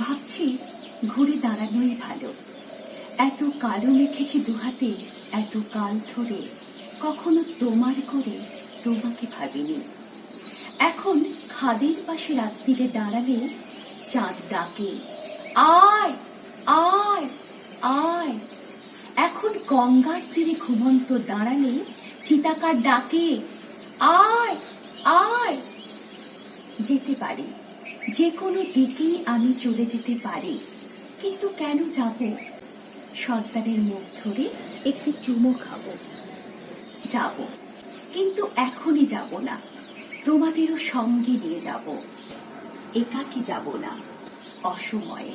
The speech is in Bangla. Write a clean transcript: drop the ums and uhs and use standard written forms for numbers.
ভাবছি ঘুরে দাঁড়ানোই ভালো। এত কালো মেখেছি দুহাতে, এত কাল ধরে কখনো তোমার করে তোমাকে ভাবিনি। এখন খাদের পাশে রাত্রিরে দাঁড়ালে চাঁদ ডাকে, আয় আয় আয়। এখন গঙ্গার তীরে ঘুমন্ত দাঁড়ালে চিতাকার ডাকে, আয় আয়। যেতে পারি, যে কোনো দিকেই আমি চলে যেতে পারি, কিন্তু কেন যাব? সর্দারের মুখ ধরে একটি চুমো খাবো। যাব, কিন্তু এখনই যাব না, তোমাদেরও সঙ্গে নিয়ে যাব। একাকী যাব না, অসময়ে।